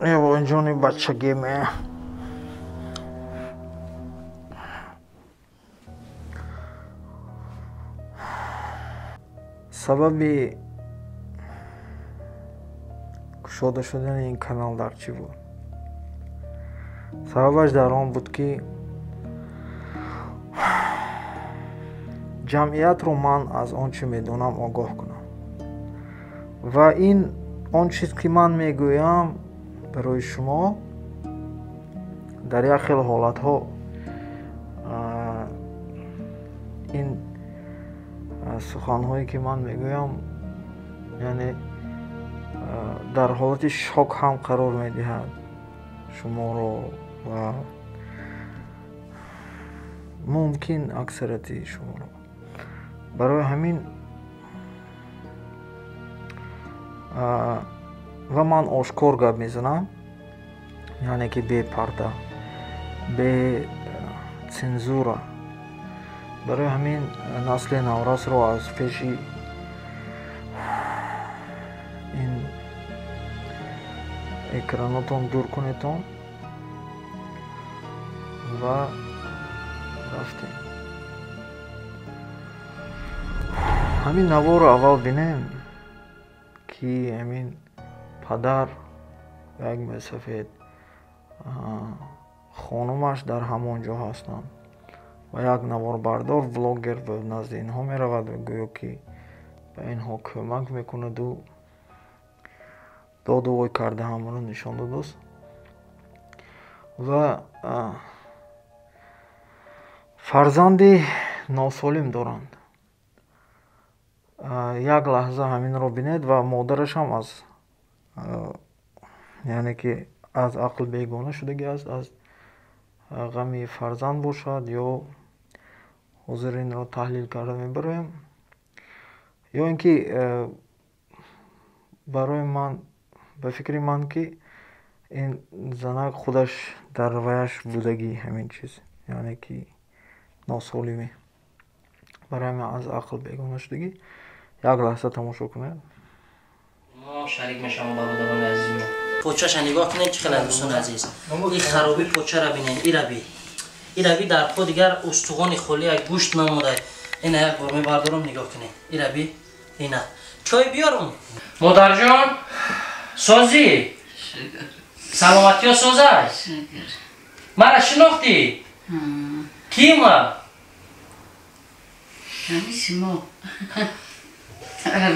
Evonjoni bachagime. Sababi кушода шудани ин канал дар чӣ буд? Сабабаш дар он буд, ки ҷамъиятро ман аз он чӣ медонам огоҳ кунам. Ва ин он чиз, ки ман мегӯям барои шумо, дар як хел ҳолатҳо ин суханҳое, ки ман мегӯям, яъне дар ҳолати шок ҳам қарор медиҳад шуморо ва мумкин аксарияти шуморо. Барои ҳамин ва ман ошкор гап мезанам, яъне ки бепарда, бе цензура. Барои ҳамин насли наврасро аз пеши ин экранотон дур кунедон ва рафтем. ҳамин наворо аввал бинем, ки ҳамин падар як месафед хонумаш дар ҳамон ҷо ҳастанд ва як наворбардор влогер ба назди инҳо меравад ва гӯё ки ба инҳо кӯмак мекунаду додувой карда ҳамаро нишон додааст. Ва фарзанди носолим доранд. Як лаҳза ҳаминро бинед ва модарашам аз яъне ки аз ақл бегона шудагӣ аст, аз ғами фарзанд бошад, ё ҳозир инро таҳлил карда мебароем, ё ин ки барои ман, ба фикри ман, ки ин занак худаш дар ваяш будагӣ ҳамин чиз, яъне ки носолимӣ, барои ҳамин аз ақл бегона шудагӣ. Як лаҳза тамошо кунед. мо шарик мешавам ба бародарони азизмон. Почаша нигоҳ кунед, чӣ хеле дӯстони азиз. Ин хароби почара бинед, ираби дар по дигар устуғони холи як гӯшт намодай. Ина як бор мебардорам, нигоҳ кунед. Ираби, ина. Чой биёрам. Модарҷон, созӣ? Саломатиё созай? Мара шинохтӣ? Кима? Ҳамисимо.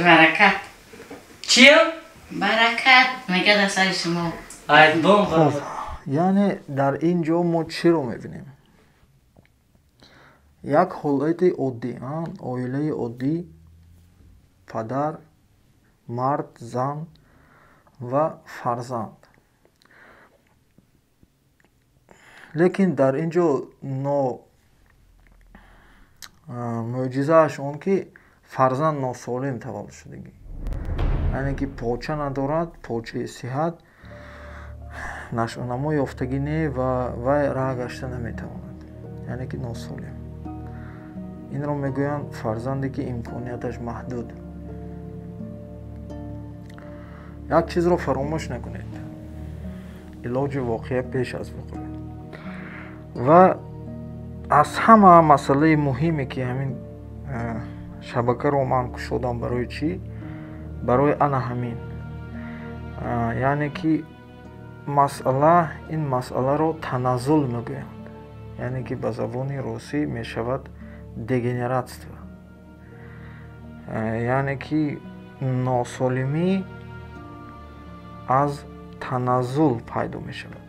Баракат. Чия? Баракат мегад аз сари шумо. Айбон. Яъне дар ин ҷо мо чиро мебинем? Як ҳолати оддӣ, оилаи оддӣ, падар, мард, зан ва фарзанд. Лекин дар ин ҷо мӯъҷизааш он, ки фарзанд носолим таваллуд шудагӣ, яъне ки поча надорад, почаи сиҳат, нашъунамо ёфтагӣ не ва вай раҳ гашта наметавонад, яъне ки носолим. Инро мегӯянд фарзанде, ки имконияташ маҳдуд. Як чизро фаромӯш накунед: илоҷи воқеа пеш аз вуқӯъ. Ва аз ҳама масъалаи муҳиме, ки ҳамин шабакаро ман кушодам, барои чӣ? Барои ана ҳамин, яъне ки ин масъаларо таназзул мегӯянд, яъне ки ба забони русӣ мешавад дегенератство, яъне ки носолимӣ аз таназзул пайдо мешавад.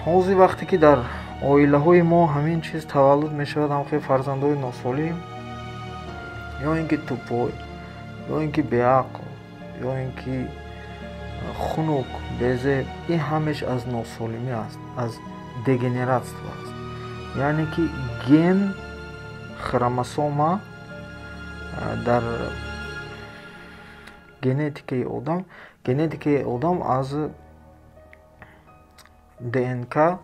ҳозир вақте ки дар оилаҳои мо ҳамин чиз таваллуд мешавад, ҳамхел фарзандои носолим, ё ин ки тупой, ё ин ки беақл, ё ин ки хунук, безеб, ин ҳамеш аз носолимӣ аст, аз дегенератство аст. яъне ки ген, хромосома дар генетикаи одам аз ДНК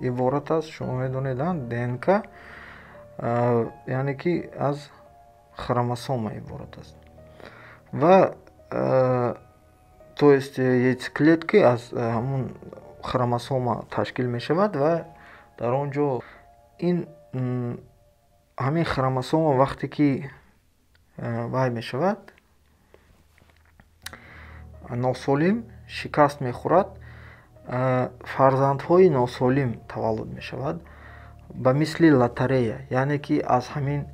иборат аст. Шумо медонед, ДНК яъне ки аз хромосома иборат аст. Ва то есть яйцеклетки аз ҳамун хромосома ташкил мешавад ва дар он ҷо ин ҳамин хромосома вақте ки вай мешавад носолим шикаст мехӯрад, фарзандҳои носолим таваллуд мешавад ба мисли лотарея, яъне ки аз ҳамин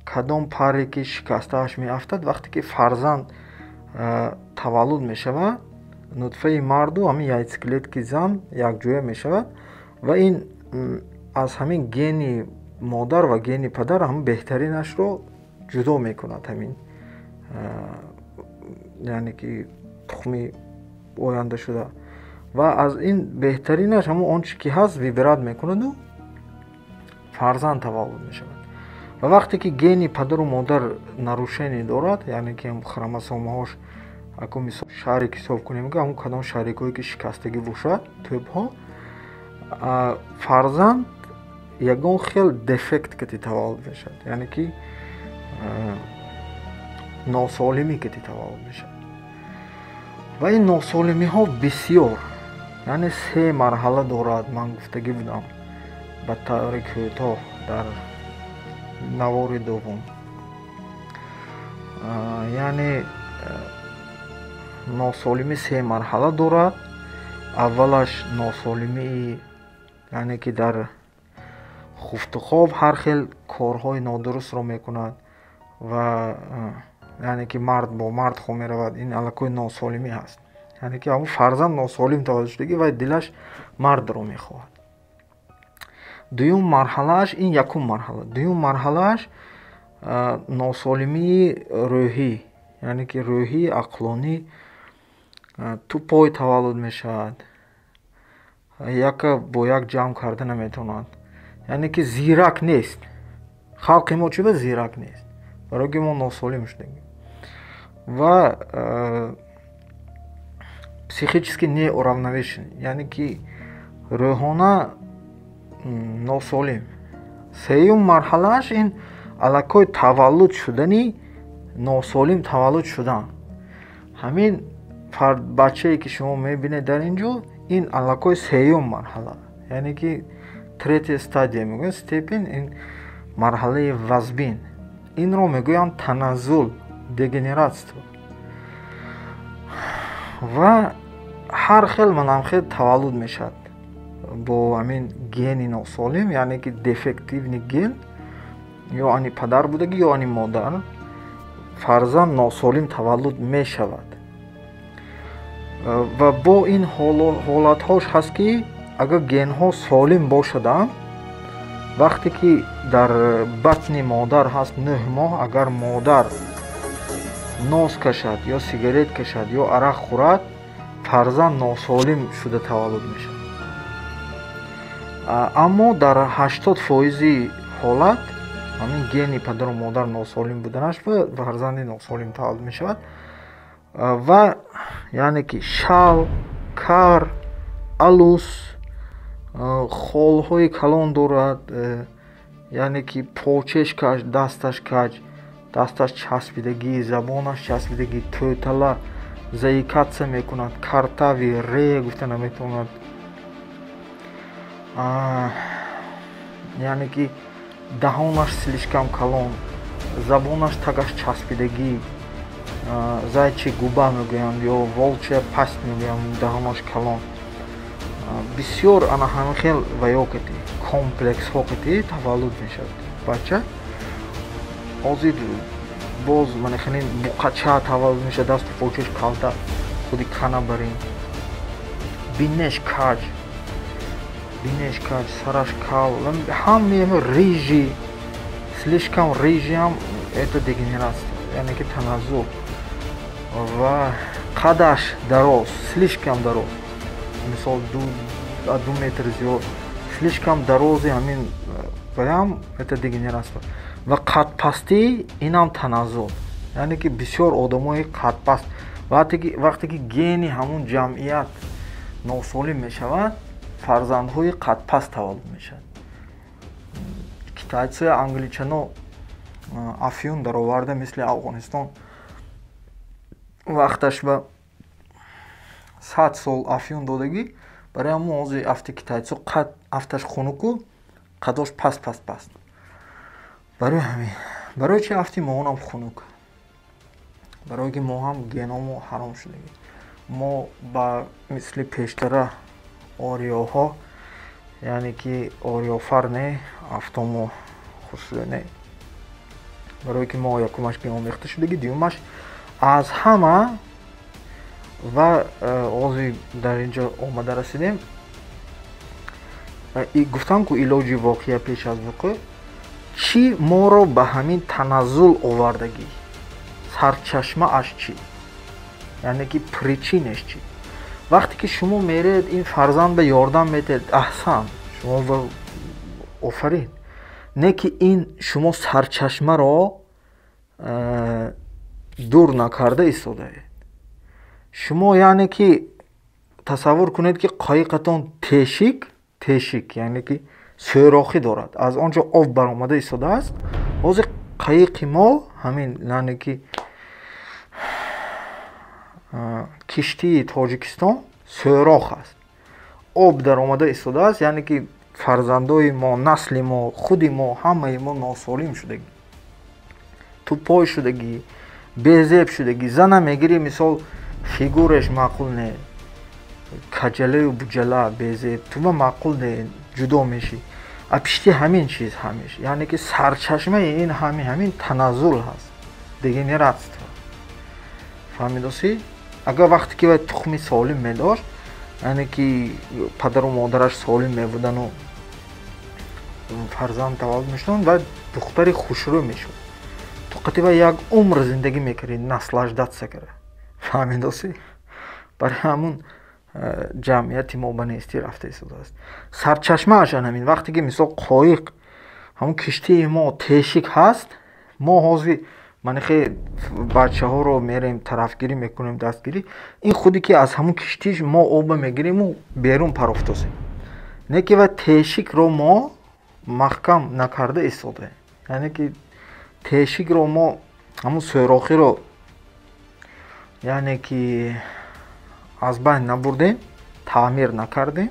кадом паре ки шикастааш меафтад вақте ки фарзанд таваллуд мешавад, нутфаи марду ҳамин яйцеклетки зан якҷоя мешавад ва ин аз ҳамин гени модар ва гени падар ҳамин беҳтаринашро ҷудо мекунад, ҳамин яъне ки тухми ояндашуда ва аз ин беҳтаринаш ҳамон он чи ки ҳаст вибрат мекунаду фарзанд таваллуд мешавад. ва вақте ки гени падару модар нарушение дорад, яъне ки хромосомаҳош ако мисол шарик ҳисоб кунем, ҳамон кадом шарикҳое ки шикастагӣ бошад, тӯбҳо, фарзанд ягон хел дефект кати таваллуд мешавад, яъне ки носолимӣ кати таваллуд мешавад. ва ин носолимиҳо бисёр, яъне 3 марҳала дорад. Ман гуфтагӣ будам ба таври кӯтоҳ дар навори дуввум. Яъне носолимӣ 3 марҳала дорад. аввалаш носолимии яъне ки дар хуфту хоб ҳар хел корҳои нодурустро мекунад ва яъне ки мард бо мард хоб меравад, ин аллакои носолимӣ ҳаст. яъне ки ҳамун фарзанд носолим таваллуд шудагӣ вай дилаш мардро мехоҳад. дуюм марҳалааш, ин якум марҳала. дуюм марҳалааш носолимии рӯҳӣ, яъне ки рӯҳӣ, ақлонӣ, тупой таваллуд мешавад, яка бо як ҷамъ карда наметавонад, яъне ки зирак нест. халқи мо чӣ ба зирак нест, барои ки мо носолим шудагим. ва психически неуравновешен, яъне ки рӯҳона носолим. сеюм марҳалааш ин аллакои таваллуд шудани носолим таваллуд шудан. ҳамин бачае ки шумо мебинед дар ин ҷо, ин аллакои сеюм марҳала, яъне ки третия стадия мегӯянд, степен, ин марҳалаи вазбин. инро мегӯянд таназзул, дегенератсия. ва ҳар хел манамхел таваллуд мешавад бо ҳамин гени носолим, яъне ки дефективни ген, ё ани падар будагӣ ё ани модар, фарзанд носолим таваллуд мешавад. ва бо ин ҳолатҳош ҳаст ки агар генҳо солим бошаданд, вақте ки дар батни модар ҳаст 9 моҳ, агар модар ноз кашад ё сигарет кашад ё арақ хӯрад, фарзанд носолим шуда таваллуд мешавад. аммо дар 80% ҳолат ҳамин гени падару модар носолим буданаш ва фарзанди носолим таваллуд мешавад. ва яъне ки шал, кар, алус, холҳои калон дорад, яъне ки почеш каҷ, дасташ каҷ, дасташ часпидагӣ, забонаш часпидагӣ, тӯтала, заикатсия мекунад, картави, ре гуфта наметавонад, яъне ки даҳонаш слишкам калон, забонаш тагаш часпидагӣ, зайчи губа мегӯянд ё волчия паст мегӯянд, даҳонаш калон. бисёр ана ҳамин хел ваё кати комплексҳо кати таваллуд мешавад бача. ҳозир боз манеханин буқача таваллуд мешавад, дасту почеш калта, худи кана барин, бинеш каҷ, сараш кал, ҳамаи рижи, слишкам рижи ҳам это дегенерация, яъне ки таназзул. ва қадаш дароз, слишкам дароз, мисол 2 метр зиёд, слишкам дарози ҳамин баям это дегенерация. ва қадпастӣ инам таназзул, яъне ки бисёр одамои қадпаст вақте ки гени ҳамун ҷамъият носолим мешавад, фарзандҳои қадпаст таваллуд мешавад. китайция англичано афюн дароварда мисли Афғонистон вақташ ба 100 сол афион додагӣ барои ҳамун ози афти китайцо қад афташ хунуку қадош паст. барои ҳамин барои чи афти моҳонам хунук? барое ки мо ҳам геномо ҳаром шудагӣ. мо ба мисли пештара ориёҳо, яъне ки ориёфар не афтомо хусуде не. барое ки мо якумаш геомехта шудагӣ, дуюмаш аз ҳама ва ози дар инҷо омада расидем. Гуфтам ку илоҷи воқеа пеш аз вуқӯъ чӣ моро ба ҳамин таназзул овардагӣ? Сарчашмааш чӣ? яъне ки причинаш чӣ? вақте ки шумо меред ин фарзанда ёрдам медиҳед, аҳсан, шумо офарин. Не ки ин шумо сарчашмаро дур накарда истодаед. шумо яъне ки тасаввур кунед ки қайиқатон тешик яъне ки сӯрохӣ дорад, аз он ҷо об баромада истодааст. ҳозир қайиқи мо ҳамин яъне ки киштии Тоҷикистон сӯрох аст, об даромада истодааст, яъне ки фарзандои мо, насли мо, худи мо, ҳамаи мо носолим шудагӣ, тупой шудагӣ, безеб шудагӣ. зана мегирӣ, мисол фигураш маъқул не, каҷалаю буҷала безеб, тума маъқул не, ҷудо мешӣ. апишти ҳамин чиз ҳамеш, яъне ки сарчашмаи ин ҳамин таназзул ҳаст, дегенератство. фаҳмидоси? агар вақте ки вай тухми солим медошт, яъне ки падару модараш солим мебудану фарзанд таваллуд мешуданд, вай духтари хушрӯй мешуд. тоқати вай як умр зиндагӣ мекард, наслаждатсия кард. фаҳмидоси? барои ҳамун ҷамъияти мо ба нестӣ рафта истодааст. Сарчашмааш ҳамин. вақте ки мисол қоиқ ҳамун киштии мо тешик ҳаст, мо ҳозир манихе бачаҳоро мерем тарафгирӣ мекунем, дастгирӣ, ин худе ки аз ҳамун киштиш мо оба мегирему берун парофтозем. Не ки вай тешикро мо маҳкам накарда истодаем, яъне ки тешикро мо ҳамун сӯрохиро яъне ки аз байн набурдем, таъмир накардем,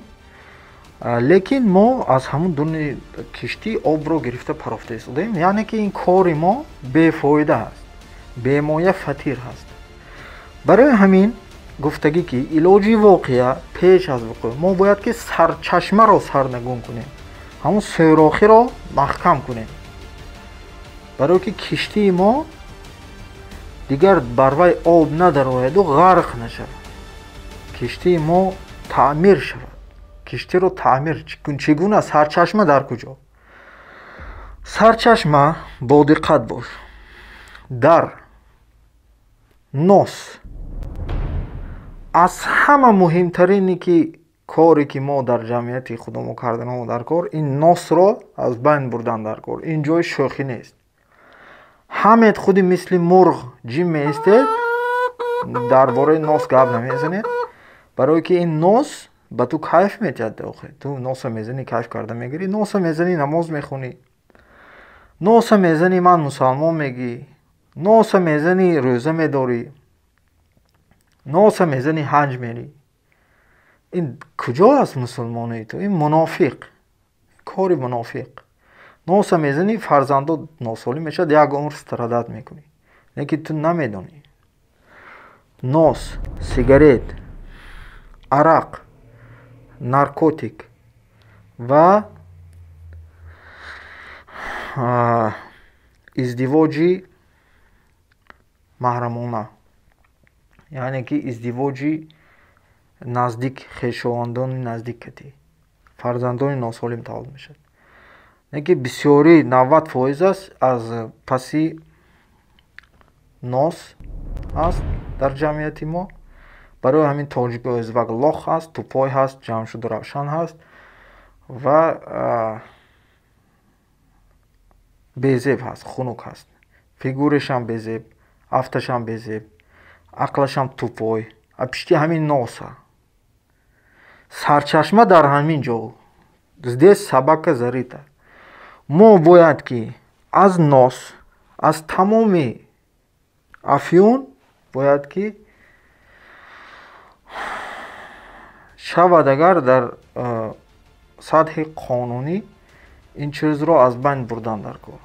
лекин мо аз ҳамун дуни киштӣ обро гирифта парофта истодаем, яъне ки ин кори мо бефоида ҳаст, бемоя фатир ҳаст. барои ҳамин гуфтагӣ ки илоҷи воқеа пеш аз вуқӯъ мо бояд ки сарчашмаро сарнагун кунем, ҳамун сӯрохиро маҳкам кунем, барое ки киштии мо дигар бар вай об надарояду ғарқ нашавад, киштии мо таъмир шавад. киштиро таъмир чӣ гуна? Сарчашма дар куҷо? Сарчашма, бодиққат бош, дар нос. аз ҳама муҳимтарини ки коре ки мо дар ҷамъияти худомо карданомо дар кор, ин носро аз байн бурдан дар кор. ин ҷои шӯхӣ нест. ҳамед худи мисли мурғ ҷим меистед, дар бораи нос гап намезанед, барое ки ин нос ба ту кайф медиҳад. охе ту носа мезанӣ, кайф карда мегирӣ, носа мезанӣ, намоз мехонӣ, носа мезанӣ, ман мусалмон мегӣ, носа мезанӣ, рӯза медорӣ, носа мезанӣ, ҳаҷ мерӣ. ин куҷо аст мусулмонии ту? ин мунофиқ, кори мунофиқ. носа мезанӣ, фарзандот носолим мешавад, як умр страдат мекунӣ, лекин ту намедонӣ. нос, сигарет, арақ, наркотик ва издивоҷи маҳрамона, яъне ки издивоҷи наздик, хешовандони наздикатӣ, фарзандони носолим таваллуд мешавад. не ки бисёрӣ 90% аст аз паси нос аст дар ҷамъияти мо. барои ҳамин тоҷико извак лох ҳаст, тупой ҳаст, ҷамшуд равшан ҳаст ва безеб ҳаст, хунук ҳаст. фигурашам безеб, афташам безеб, ақлашам тупой, апишти ҳамин носа. сарчашма дар ҳамин ҷо. здесь собака зарита. мо бояд ки аз нос, аз тамоми афён бояд ки шавад агар дар сатҳи қонунӣ ин чизро аз байн бурдан дар кор.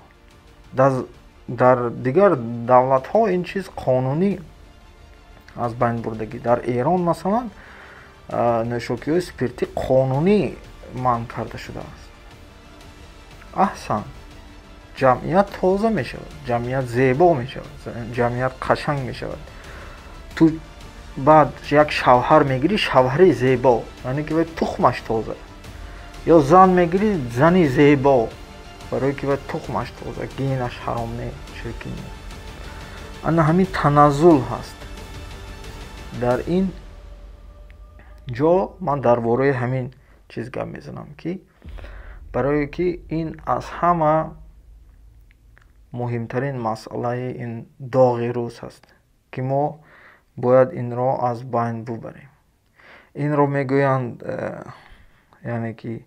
дар дигар давлатҳо ин чиз қонунӣ аз байн бурдагӣ. Дар Эрон масалан нӯшокиҳои спиртӣ қонунӣ манъ карда шудааст. аҳсан, ҷамъият тоза мешавад, ҷамъият зебо мешавад, ҷамъият қашанг мешавад. ту баъд як шавҳар мегирӣ, шавҳари зебо, яъне ки вай тухмаш тоза, ё зан мегирӣ, зани зебо, барое ки вай тухмаш тоза, генаш ҳаром не, чиркин не. ана ҳамин таназзул ҳаст. дар ин ҷо ман дар бораи ҳамин чиз гап мезанам, ки барое ки ин аз ҳама муҳимтарин масъалаи ин доғи рӯз ҳаст, ки мо бояд инро аз байн бубарем. Инро мегӯянд яъне ки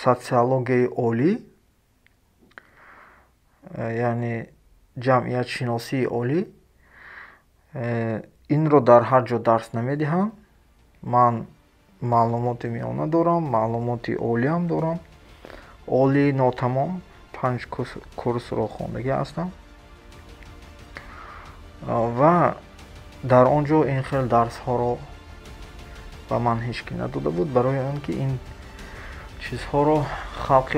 социологияи олӣ, яъне ҷамъиятшиносии олӣ. Инро дар ҳар ҷо дарс намедиҳанд. Ман маълумоти миёна дорам, маълумоти олиам дорам. Олии нотамом 5 курсро хондагӣ ҳастам ва дар он ҷо ин хел дарсҳоро ба ман ҳеҷ ки надода буд, барои он ки ин чизҳоро халқи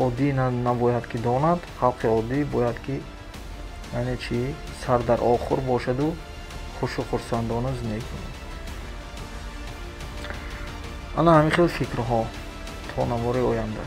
оддӣ набояд ки донад. Халқи оддӣ бояд ки яъне чи сар дар охур бошаду хушу хурсандона зиндагӣ кунад. ана ҳамин хел фикрҳо то навбораи оянда.